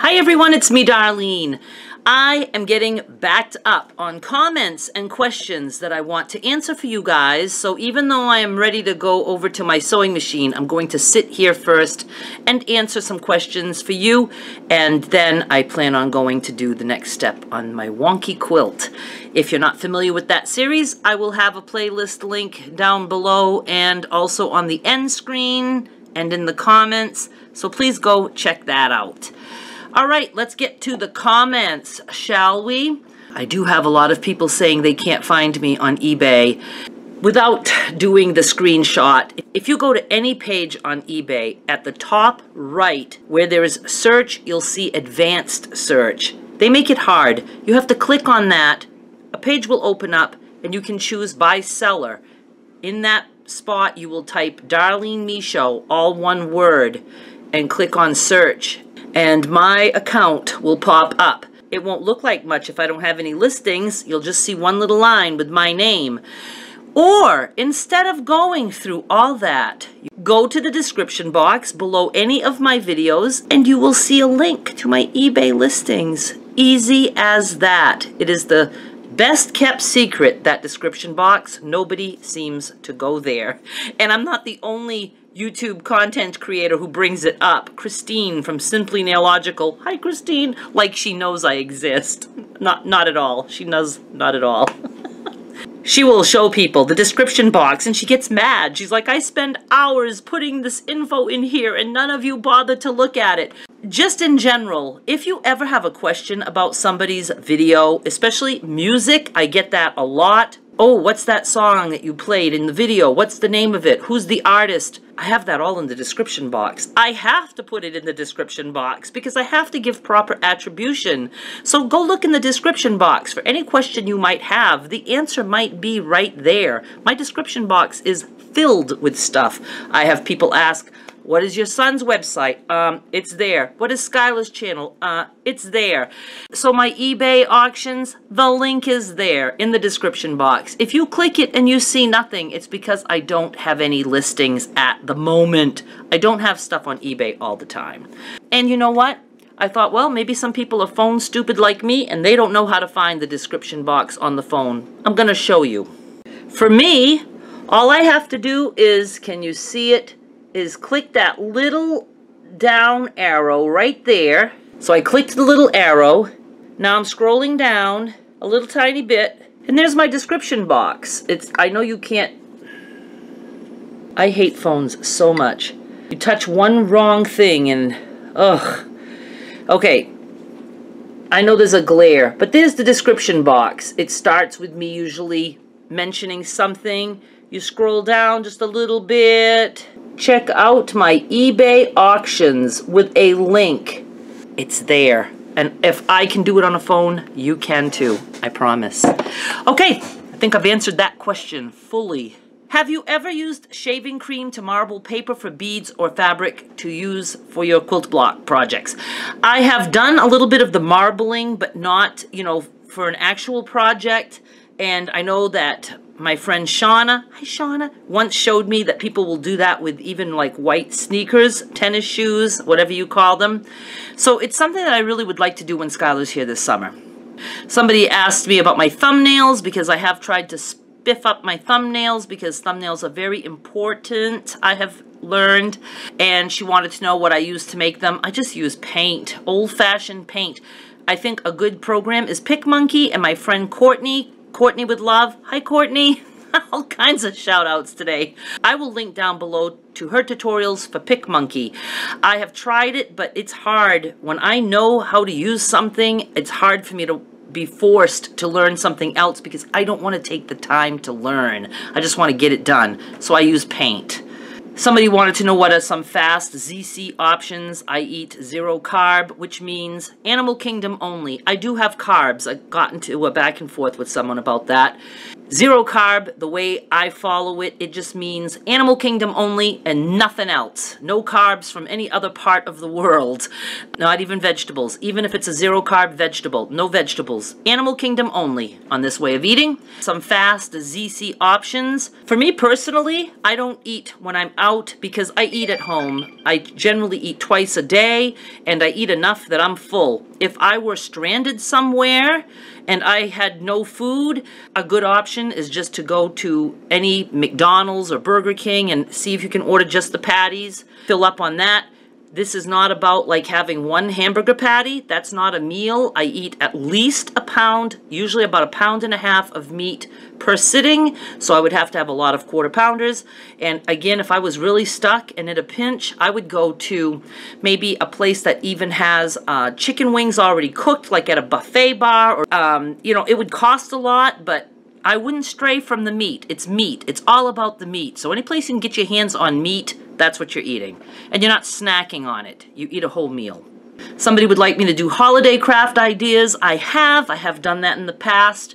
Hi everyone, it's me, Darlene. I am getting backed up on comments and questions that I want to answer for you guys. So even though I am ready to go over to my sewing machine, I'm going to sit here first and answer some questions for you. And then I plan on going to do the next step on my wonky quilt. If you're not familiar with that series, I will have a playlist link down below and also on the end screen and in the comments. So please go check that out. All right, let's get to the comments, shall we? I do have a lot of people saying they can't find me on eBay without doing the screenshot. If you go to any page on eBay, at the top right where there is search, you'll see advanced search. They make it hard. You have to click on that. A page will open up and you can choose by seller. In that spot, you will type Darlene Michaud, all one word, and click on search. And my account will pop up. It won't look like much if I don't have any listings. You'll just see one little line with my name. Or, instead of going through all that, go to the description box below any of my videos and you will see a link to my eBay listings. Easy as that. It is the best kept secret, that description box. Nobody seems to go there. And I'm not the only YouTube content creator who brings it up. Christine from Simply Nailogical. Hi, Christine. Like she knows I exist. Not at all. She knows not at all. She will show people the description box and she gets mad. She's like, I spend hours putting this info in here and none of you bother to look at it. Just in general, if you ever have a question about somebody's video, especially music, I get that a lot. Oh, what's that song that you played in the video? What's the name of it? Who's the artist? I have that all in the description box. I have to put it in the description box because I have to give proper attribution. So go look in the description box for any question you might have. The answer might be right there. My description box is filled with stuff. I have people ask, what is your son's website? It's there. What is Skylar's channel? It's there. So my eBay auctions, the link is there in the description box. If you click it and you see nothing, it's because I don't have any listings at the moment. I don't have stuff on eBay all the time. And you know what? I thought, well, maybe some people are phone stupid like me and they don't know how to find the description box on the phone. I'm gonna show you. For me, all I have to do is, can you see it? Is click that little down arrow right there. So I clicked the little arrow. Now I'm scrolling down a little tiny bit. And there's my description box. I know you can't. I hate phones so much. You touch one wrong thing and, ugh. Okay. I know there's a glare, but there's the description box. It starts with me usually mentioning something. You scroll down just a little bit. Check out my eBay auctions with a link. It's there. And if I can do it on a phone, you can too. I promise. Okay, I think I've answered that question fully. Have you ever used shaving cream to marble paper for beads or fabric to use for your quilt block projects? I have done a little bit of the marbling, but not, for an actual project. And I know that my friend Shauna, hi Shauna, once showed me that people will do that with even like white sneakers, tennis shoes, whatever you call them. So it's something that I really would like to do when Skylar's here this summer. Somebody asked me about my thumbnails because I have tried to spiff up my thumbnails because thumbnails are very important, I have learned. And she wanted to know what I use to make them. I just use paint, old-fashioned paint. I think a good program is PicMonkey, and my friend Courtney with love. Hi, Courtney. All kinds of shout outs today. I will link down below to her tutorials for PicMonkey. I have tried it, but it's hard. When I know how to use something, it's hard for me to be forced to learn something else because I don't want to take the time to learn. I just want to get it done. So I use paint. Somebody wanted to know what are some fast ZC options. I eat 0 carb, which means animal kingdom only. I do have carbs. I got into a back and forth with someone about that. Zero carb, the way I follow it, it just means animal kingdom only and nothing else. No carbs from any other part of the world. Not even vegetables. Even if it's a zero carb vegetable, no vegetables. Animal kingdom only on this way of eating. Some fast ZC options. For me personally, I don't eat when I'm out because I eat at home. I generally eat twice a day and I eat enough that I'm full. If I were stranded somewhere and I had no food, a good option is just to go to any McDonald's or Burger King and see if you can order just the patties. Fill up on that. This is not about like having one hamburger patty. That's not a meal. I eat at least a pound, usually about 1.5 pounds of meat per sitting. So I would have to have a lot of quarter pounders. And again, if I was really stuck and in a pinch, I would go to maybe a place that even has chicken wings already cooked, like at a buffet bar. Or, you know, it would cost a lot, but I wouldn't stray from the meat. It's meat. It's all about the meat. So any place you can get your hands on meat, that's what you're eating. And you're not snacking on it. You eat a whole meal. Somebody would like me to do holiday craft ideas. I have done that in the past.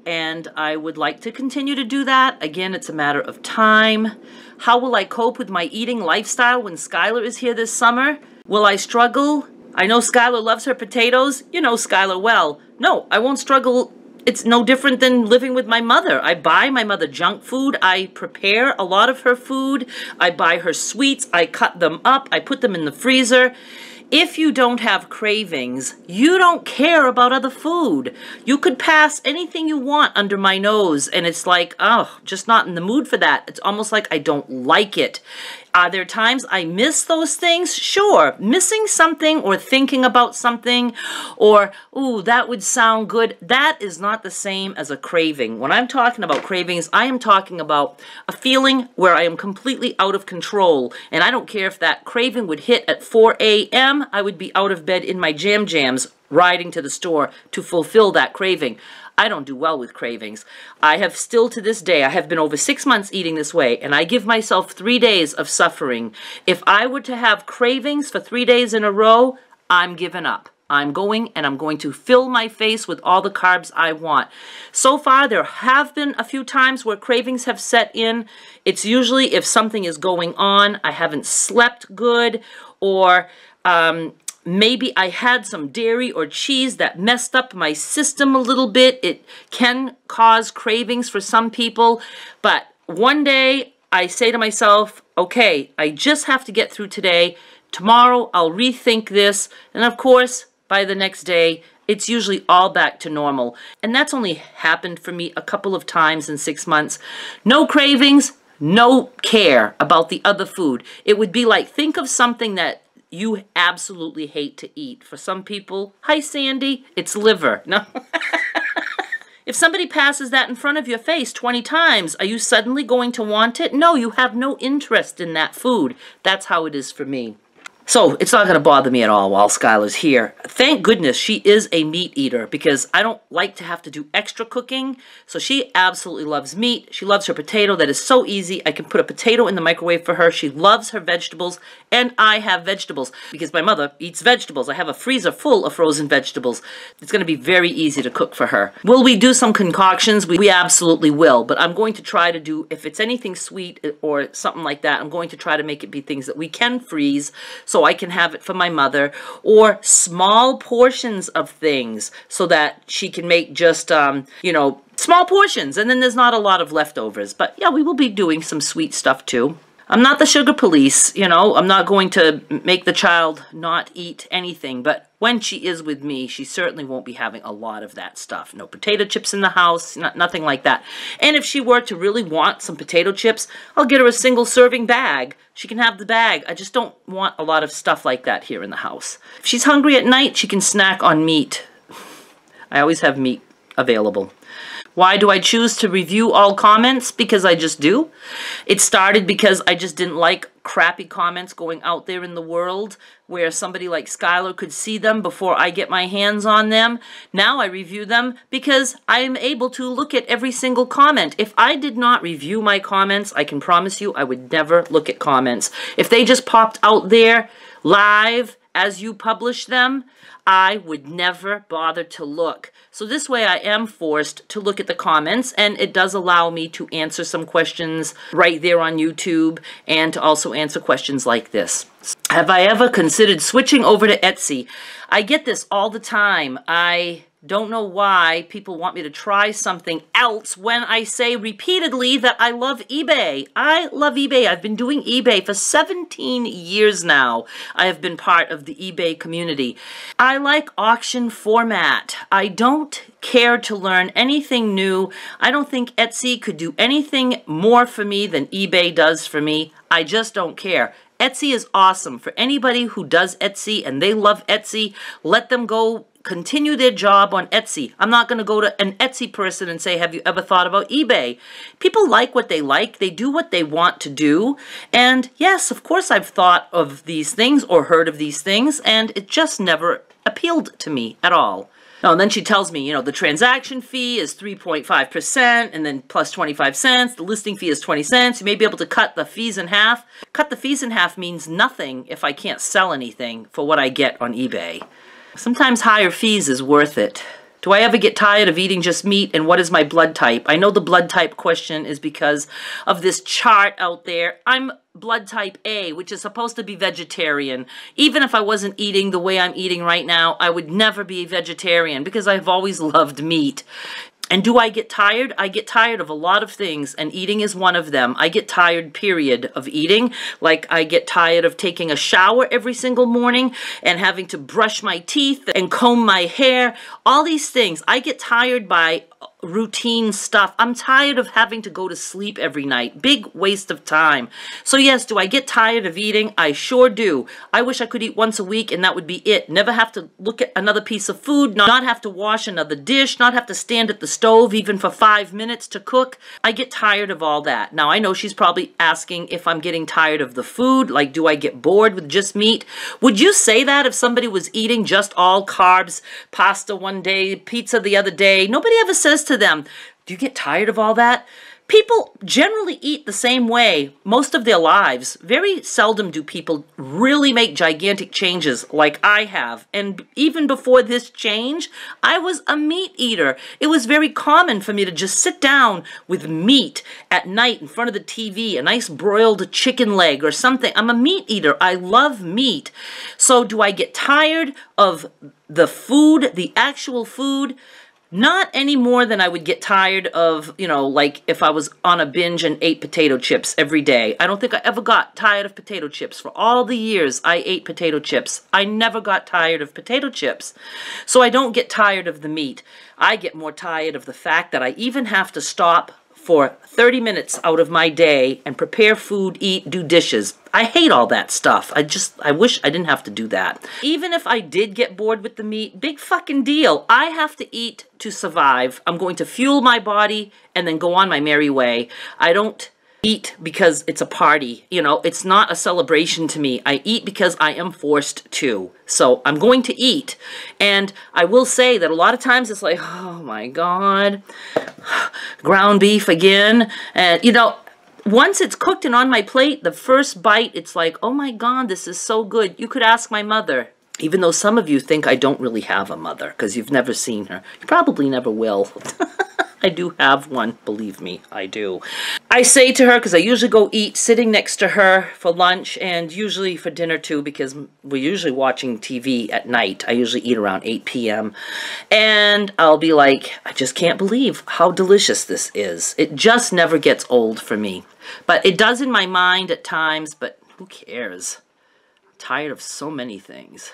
And I would like to continue to do that. Again, it's a matter of time. How will I cope with my eating lifestyle when Skylar is here this summer? Will I struggle? I know Skylar loves her potatoes. You know Skylar well. No, I won't struggle. It's no different than living with my mother. I buy my mother junk food. I prepare a lot of her food. I buy her sweets. I cut them up. I put them in the freezer. If you don't have cravings, you don't care about other food. You could pass anything you want under my nose, and it's like, oh, just not in the mood for that. It's almost like I don't like it. Are there times I miss those things? Sure. Missing something or thinking about something or, ooh, that would sound good. That is not the same as a craving. When I'm talking about cravings, I am talking about a feeling where I am completely out of control. And I don't care if that craving would hit at 4 a.m. I would be out of bed in my jams, riding to the store to fulfill that craving. I don't do well with cravings. I have still to this day, I have been over 6 months eating this way, and I give myself 3 days of suffering. If I were to have cravings for 3 days in a row, I'm giving up. I'm going and I'm going to fill my face with all the carbs I want. So far, there have been a few times where cravings have set in. It's usually if something is going on, I haven't slept good, or maybe I had some dairy or cheese that messed up my system a little bit. It can cause cravings for some people. But one day I say to myself, okay, I just have to get through today. Tomorrow I'll rethink this. And of course, by the next day, it's usually all back to normal. And that's only happened for me a couple of times in 6 months. No cravings, no care about the other food. It would be like, think of something that you absolutely hate to eat. For some people, hi Sandy, it's liver. No. If somebody passes that in front of your face 20 times, are you suddenly going to want it? No, you have no interest in that food. That's how it is for me. So it's not going to bother me at all while Skylar's here. Thank goodness she is a meat eater because I don't like to have to do extra cooking. So she absolutely loves meat. She loves her potato. That is so easy. I can put a potato in the microwave for her. She loves her vegetables, and I have vegetables because my mother eats vegetables. I have a freezer full of frozen vegetables. It's going to be very easy to cook for her. Will we do some concoctions? We absolutely will, but I'm going to try to do, if it's anything sweet or something like that, I'm going to try to make it be things that we can freeze so I can have it for my mother, or small portions of things so that she can make just, you know, small portions, and then there's not a lot of leftovers. But yeah, we will be doing some sweet stuff too. I'm not the sugar police, you know, I'm not going to make the child not eat anything, but when she is with me, she certainly won't be having a lot of that stuff. No potato chips in the house, nothing like that. And if she were to really want some potato chips, I'll get her a single serving bag. She can have the bag. I just don't want a lot of stuff like that here in the house. If she's hungry at night, she can snack on meat. I always have meat available. Why do I choose to review all comments? Because I just do. It started because I just didn't like crappy comments going out there in the world where somebody like Skylar could see them before I get my hands on them. Now I review them because I am able to look at every single comment. If I did not review my comments, I can promise you I would never look at comments. If they just popped out there live as you publish them, I would never bother to look. So this way I am forced to look at the comments, and it does allow me to answer some questions right there on YouTube and to also answer questions like this. Have I ever considered switching over to Etsy? I get this all the time. I don't know why people want me to try something else when I say repeatedly that I love eBay. I love eBay. I've been doing eBay for 17 years now. I have been part of the eBay community. I like auction format. I don't care to learn anything new. I don't think Etsy could do anything more for me than eBay does for me. I just don't care. Etsy is awesome. For anybody who does Etsy and they love Etsy, let them go continue their job on Etsy. I'm not going to go to an Etsy person and say, have you ever thought about eBay? People like what they like. They do what they want to do. And yes, of course I've thought of these things or heard of these things, and it just never appealed to me at all. Oh, and then she tells me, you know, the transaction fee is 3.5% and then plus 25 cents. The listing fee is 20 cents. You may be able to cut the fees in half. Cut the fees in half means nothing if I can't sell anything for what I get on eBay. Sometimes higher fees is worth it. Do I ever get tired of eating just meat, and what is my blood type? I know the blood type question is because of this chart out there. I'm blood type A, which is supposed to be vegetarian. Even if I wasn't eating the way I'm eating right now, I would never be vegetarian because I've always loved meat. And do I get tired? I get tired of a lot of things, and eating is one of them. I get tired, period, of eating. Like, I get tired of taking a shower every single morning and having to brush my teeth and comb my hair. All these things. I get tired by routine stuff. I'm tired of having to go to sleep every night. Big waste of time. So yes, do I get tired of eating? I sure do. I wish I could eat once a week and that would be it. Never have to look at another piece of food, not have to wash another dish, not have to stand at the stove even for 5 minutes to cook. I get tired of all that. Now I know she's probably asking if I'm getting tired of the food, like do I get bored with just meat? Would you say that if somebody was eating just all carbs, pasta one day, pizza the other day? Nobody ever says to them, do you get tired of all that? People generally eat the same way most of their lives. Very seldom do people really make gigantic changes like I have. And even before this change, I was a meat eater. It was very common for me to just sit down with meat at night in front of the TV, a nice broiled chicken leg or something. I'm a meat eater. I love meat. So do I get tired of the food, the actual food? Not any more than I would get tired of, you know, like if I was on a binge and ate potato chips every day. I don't think I ever got tired of potato chips. For all the years I ate potato chips, I never got tired of potato chips. So I don't get tired of the meat. I get more tired of the fact that I even have to stop for 30 minutes out of my day and prepare food, eat, do dishes. I hate all that stuff. I wish I didn't have to do that. Even if I did get bored with the meat, big fucking deal. I have to eat to survive. I'm going to fuel my body and then go on my merry way. I don't eat because it's a party. You know, it's not a celebration to me. I eat because I am forced to. So I'm going to eat. And I will say that a lot of times it's like, oh my God, ground beef again. And, you know, once it's cooked and on my plate, the first bite, it's like, oh my God, this is so good. You could ask my mother. Even though some of you think I don't really have a mother because you've never seen her. You probably never will. I do have one, believe me, I do. I say to her, because I usually go eat sitting next to her for lunch and usually for dinner too, because we're usually watching TV at night. I usually eat around 8 p.m. And I'll be like, I just can't believe how delicious this is. It just never gets old for me. But it does in my mind at times, but who cares? I'm tired of so many things.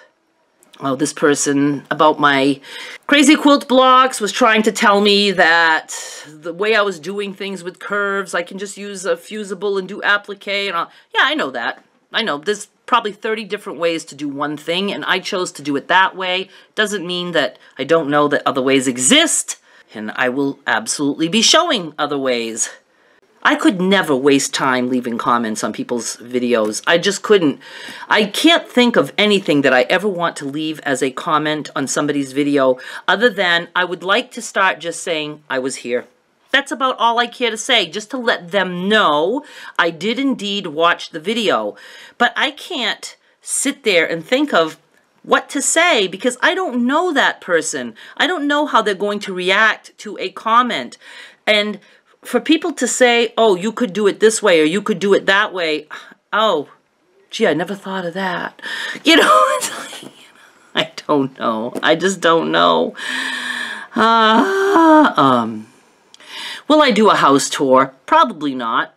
Oh, this person about my crazy quilt blocks was trying to tell me that the way I was doing things with curves, I can just use a fusible and do applique. And yeah, I know that. I know there's probably 30 different ways to do one thing, and I chose to do it that way. Doesn't mean that I don't know that other ways exist, and I will absolutely be showing other ways. I could never waste time leaving comments on people's videos. I just couldn't. I can't think of anything that I ever want to leave as a comment on somebody's video other than I would like to start just saying I was here. That's about all I care to say, just to let them know I did indeed watch the video. But I can't sit there and think of what to say because I don't know that person. I don't know how they're going to react to a comment. And for people to say, oh, you could do it this way or you could do it that way. Oh, gee, I never thought of that. You know, it's like, I don't know. I just don't know. Will I do a house tour? Probably not.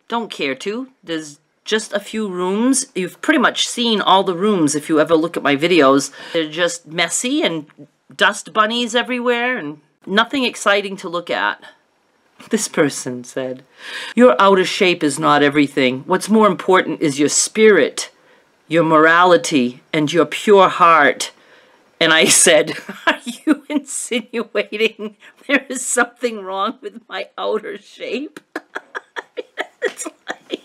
Don't care to. There's just a few rooms. You've pretty much seen all the rooms if you ever look at my videos. They're just messy and dust bunnies everywhere and nothing exciting to look at. This person said, your outer shape is not everything. What's more important is your spirit, your morality, and your pure heart. And I said, are you insinuating there is something wrong with my outer shape? It's like,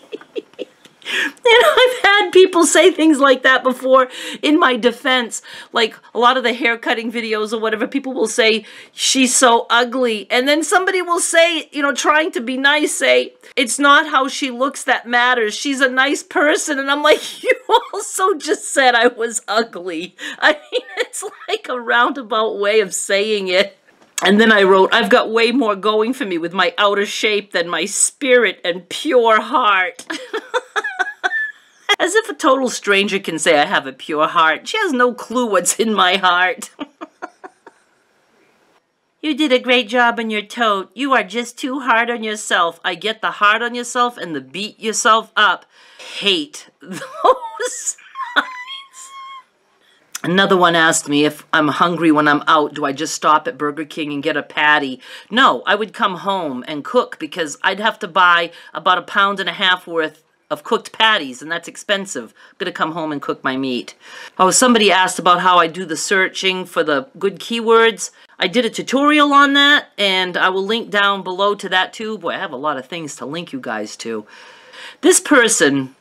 you know, I've had people say things like that before in my defense. Like a lot of the hair cutting videos or whatever, people will say, she's so ugly. And then somebody will say, you know, trying to be nice, say, it's not how she looks that matters. She's a nice person. And I'm like, you also just said I was ugly. I mean, it's like a roundabout way of saying it. And then I wrote, I've got way more going for me with my outer shape than my spirit and pure heart. As if a total stranger can say I have a pure heart. She has no clue what's in my heart. You did a great job on your tote. You are just too hard on yourself. I get the hard on yourself and the beat yourself up. Hate those signs. Another one asked me if I'm hungry when I'm out, do I just stop at Burger King and get a patty? No, I would come home and cook because I'd have to buy about 1.5 pounds worth of cooked patties, and that's expensive. I'm gonna come home and cook my meat. Oh, somebody asked about how I do the searching for the good keywords. I did a tutorial on that, and I will link down below to that too. Boy, I have a lot of things to link you guys to. This person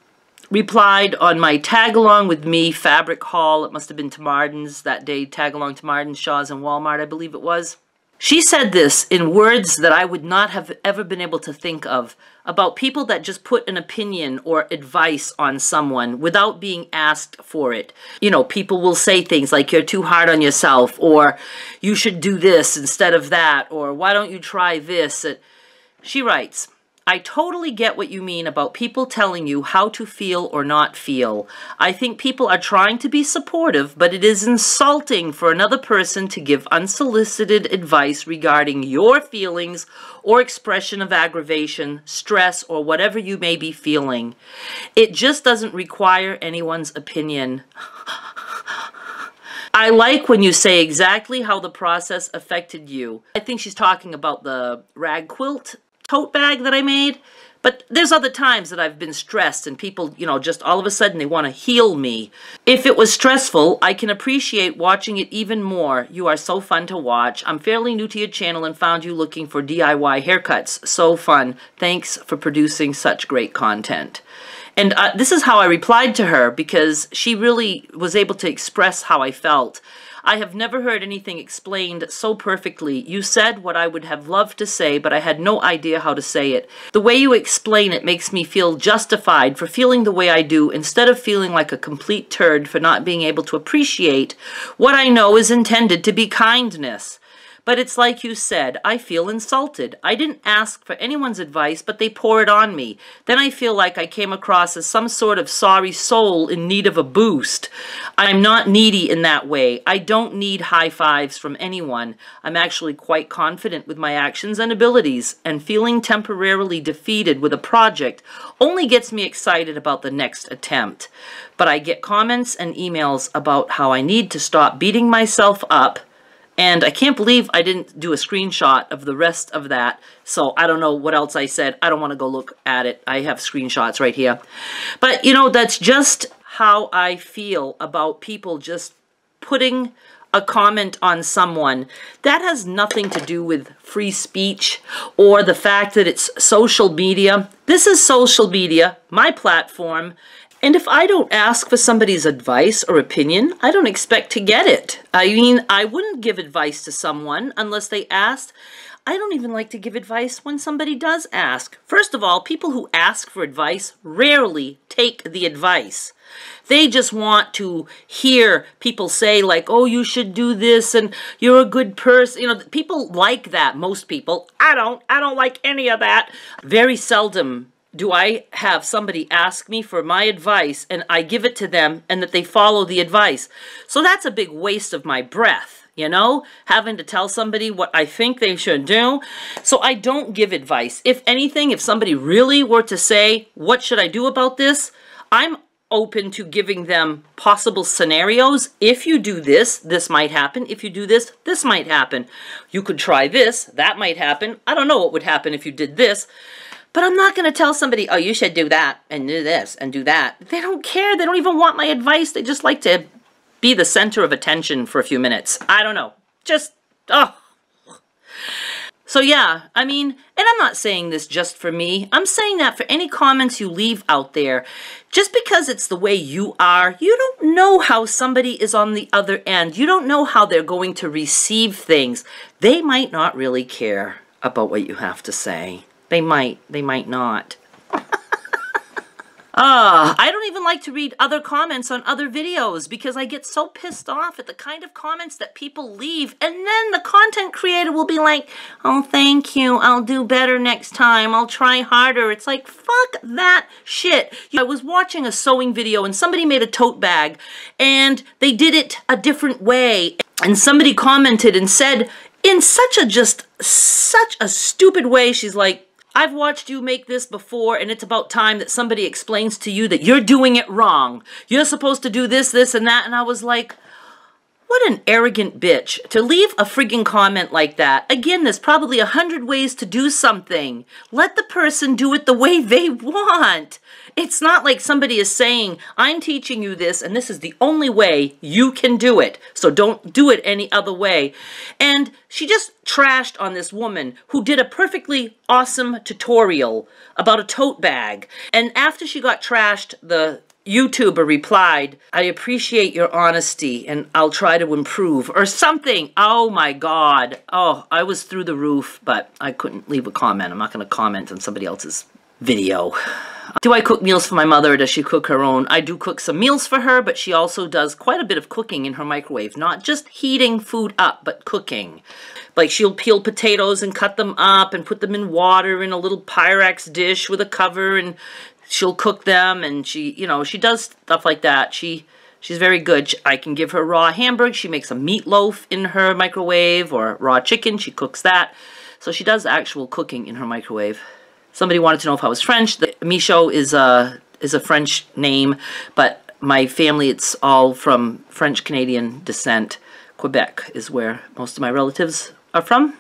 replied on my tag along with me fabric haul. It must have been to Martin's that day, tag along to Martin's, Shaw's, and Walmart, I believe it was. She said this in words that I would not have ever been able to think of, about people that just put an opinion or advice on someone without being asked for it. You know, people will say things like, you're too hard on yourself, or you should do this instead of that, or why don't you try this? She writes, I totally get what you mean about people telling you how to feel or not feel. I think people are trying to be supportive, but it is insulting for another person to give unsolicited advice regarding your feelings or expression of aggravation, stress, or whatever you may be feeling. It just doesn't require anyone's opinion. I like when you say exactly how the process affected you. I think she's talking about the rag quilt tote bag that I made, but there's other times that I've been stressed and people, you know, just all of a sudden they want to heal me. If it was stressful, I can appreciate watching it even more. You are so fun to watch. I'm fairly new to your channel and found you looking for DIY haircuts. So fun. Thanks for producing such great content. And this is how I replied to her because she really was able to express how I felt. I have never heard anything explained so perfectly. You said what I would have loved to say, but I had no idea how to say it. The way you explain it makes me feel justified for feeling the way I do instead of feeling like a complete turd for not being able to appreciate what I know is intended to be kindness. But it's like you said, I feel insulted. I didn't ask for anyone's advice, but they pour it on me. Then I feel like I came across as some sort of sorry soul in need of a boost. I'm not needy in that way. I don't need high fives from anyone. I'm actually quite confident with my actions and abilities, and feeling temporarily defeated with a project only gets me excited about the next attempt. But I get comments and emails about how I need to stop beating myself up. And I can't believe I didn't do a screenshot of the rest of that. So I don't know what else I said. I don't want to go look at it. I have screenshots right here. But, you know, that's just how I feel about people just putting a comment on someone. That has nothing to do with free speech or the fact that it's social media. This is social media, my platform. And if I don't ask for somebody's advice or opinion, I don't expect to get it. I mean, I wouldn't give advice to someone unless they asked. I don't even like to give advice when somebody does ask. First of all, people who ask for advice rarely take the advice. They just want to hear people say like, oh, you should do this and you're a good person. You know, people like that, most people. I don't like any of that. Very seldom do I have somebody ask me for my advice and I give it to them and that they follow the advice. So that's a big waste of my breath, you know, having to tell somebody what I think they should do. So I don't give advice. If anything, if somebody really were to say, what should I do about this? I'm open to giving them possible scenarios. If you do this, this might happen. If you do this, this might happen. You could try this, that might happen. I don't know what would happen if you did this. But I'm not going to tell somebody, oh, you should do that and do this and do that. They don't care. They don't even want my advice. They just like to be the center of attention for a few minutes. I don't know. Just, oh. So yeah, I mean, and I'm not saying this just for me. I'm saying that for any comments you leave out there. Just because it's the way you are, you don't know how somebody is on the other end. You don't know how they're going to receive things. They might not really care about what you have to say. They might not. I don't even like to read other comments on other videos because I get so pissed off at the kind of comments that people leave, and then the content creator will be like, oh, thank you, I'll do better next time, I'll try harder. It's like, fuck that shit. I was watching a sewing video and somebody made a tote bag and they did it a different way, and somebody commented and said in such a stupid way, she's like, I've watched you make this before, and it's about time that somebody explains to you that you're doing it wrong. You're supposed to do this, this, and that. And I was like, what an arrogant bitch to leave a friggin' comment like that. Again, there's probably 100 ways to do something. Let the person do it the way they want. It's not like somebody is saying, I'm teaching you this, and this is the only way you can do it. So don't do it any other way. And she just trashed on this woman who did a perfectly awesome tutorial about a tote bag. And after she got trashed, the YouTuber replied, I appreciate your honesty and I'll try to improve, or something. Oh my God. Oh, I was through the roof, but I couldn't leave a comment. I'm not going to comment on somebody else's video. Do I cook meals for my mother, or does she cook her own? I do cook some meals for her, but she also does quite a bit of cooking in her microwave. Not just heating food up, but cooking. Like she'll peel potatoes and cut them up and put them in water in a little Pyrex dish with a cover, and she'll cook them, and she, you know, she does stuff like that. She's very good. I can give her raw hamburger. She makes a meatloaf in her microwave, or raw chicken. She cooks that. So she does actual cooking in her microwave. Somebody wanted to know if I was French. The Michaud is a French name, but my family, it's all from French-Canadian descent. Quebec is where most of my relatives are from.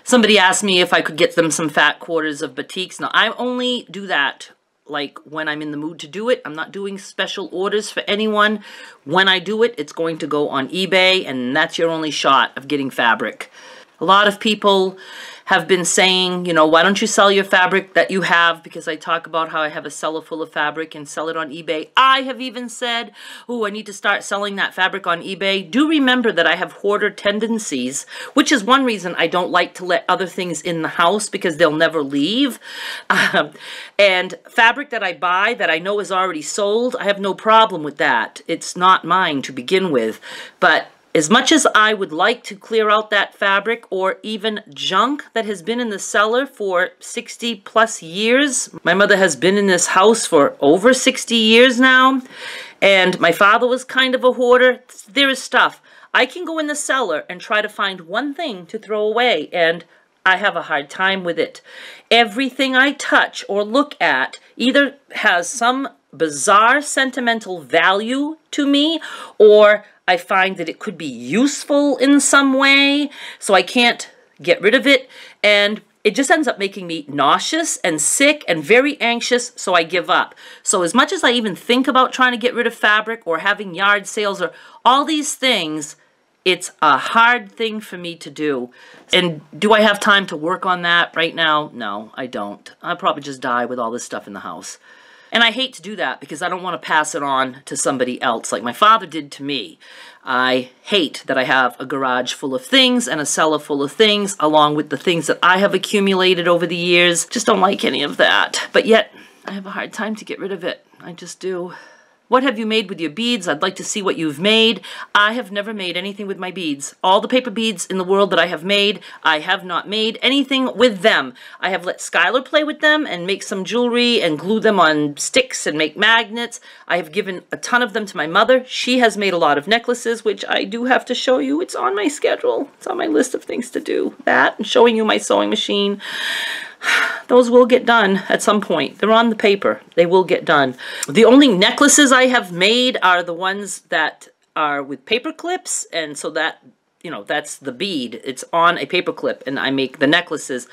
Somebody asked me if I could get them some fat quarters of batiks. Now, I only do that like when I'm in the mood to do it. I'm not doing special orders for anyone. When I do it, it's going to go on eBay, and that's your only shot of getting fabric. A lot of people have been saying, you know, why don't you sell your fabric that you have? Because I talk about how I have a cellar full of fabric and sell it on eBay. I have even said, oh, I need to start selling that fabric on eBay. Do remember that I have hoarder tendencies, which is one reason I don't like to let other things in the house, because they'll never leave. And fabric that I buy that I know is already sold, I have no problem with that. It's not mine to begin with. But as much as I would like to clear out that fabric, or even junk that has been in the cellar for 60 plus years, my mother has been in this house for over 60 years now, and my father was kind of a hoarder. There is stuff. I can go in the cellar and try to find one thing to throw away, and I have a hard time with it. Everything I touch or look at either has some bizarre sentimental value to me, or I find that it could be useful in some way, so I can't get rid of it, and it just ends up making me nauseous and sick and very anxious, so I give up. So as much as I even think about trying to get rid of fabric or having yard sales or all these things, it's a hard thing for me to do. And do I have time to work on that right now? No, I don't. I'll probably just die with all this stuff in the house. And I hate to do that because I don't want to pass it on to somebody else like my father did to me. I hate that I have a garage full of things and a cellar full of things, along with the things that I have accumulated over the years. Just don't like any of that. But yet, I have a hard time to get rid of it. I just do. What have you made with your beads? I'd like to see what you've made. I have never made anything with my beads. All the paper beads in the world that I have made, I have not made anything with them. I have let Skylar play with them and make some jewelry and glue them on sticks and make magnets. I have given a ton of them to my mother. She has made a lot of necklaces, which I do have to show you. It's on my schedule. It's on my list of things to do. That and showing you my sewing machine. Those will get done at some point. They're on the paper. They will get done. The only necklaces I have made are the ones that are with paper clips, and so that, you know, that's the bead. It's on a paper clip, and I make the necklaces.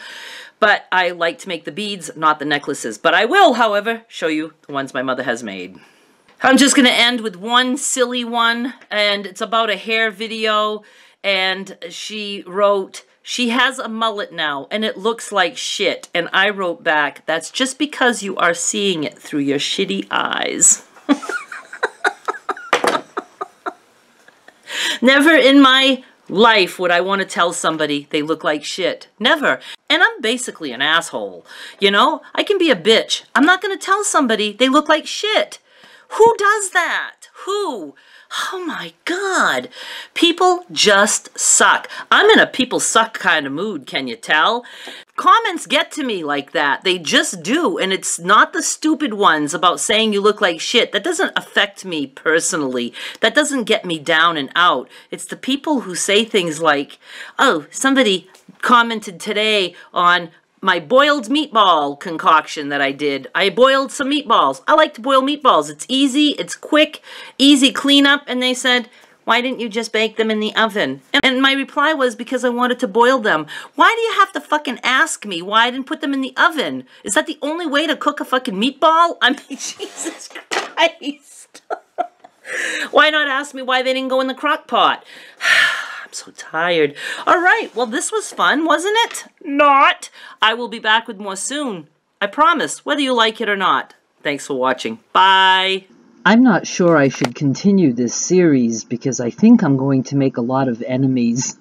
But I like to make the beads, not the necklaces. But I will, however, show you the ones my mother has made. I'm just going to end with one silly one, and it's about a hair video, and she wrote, "She has a mullet now, and it looks like shit." And I wrote back, "That's just because you are seeing it through your shitty eyes." Never in my life would I want to tell somebody they look like shit. Never. And I'm basically an asshole. You know, I can be a bitch. I'm not going to tell somebody they look like shit. Who does that? Who? Oh my God. People just suck. I'm in a people suck kind of mood, can you tell? Comments get to me like that. They just do. And it's not the stupid ones about saying you look like shit. That doesn't affect me personally. That doesn't get me down and out. It's the people who say things like, oh, somebody commented today on my boiled meatball concoction that I did. I boiled some meatballs. I like to boil meatballs. It's easy, it's quick, easy cleanup. And they said, why didn't you just bake them in the oven? And my reply was, because I wanted to boil them. Why do you have to fucking ask me why I didn't put them in the oven? Is that the only way to cook a fucking meatball? I mean, Jesus Christ. Why not ask me why they didn't go in the crock pot? So tired. All right, well, this was fun, wasn't it? Not. I will be back with more soon. I promise, whether you like it or not. Thanks for watching. Bye. I'm not sure I should continue this series because I think I'm going to make a lot of enemies.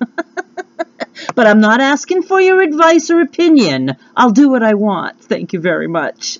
But I'm not asking for your advice or opinion. I'll do what I want. Thank you very much.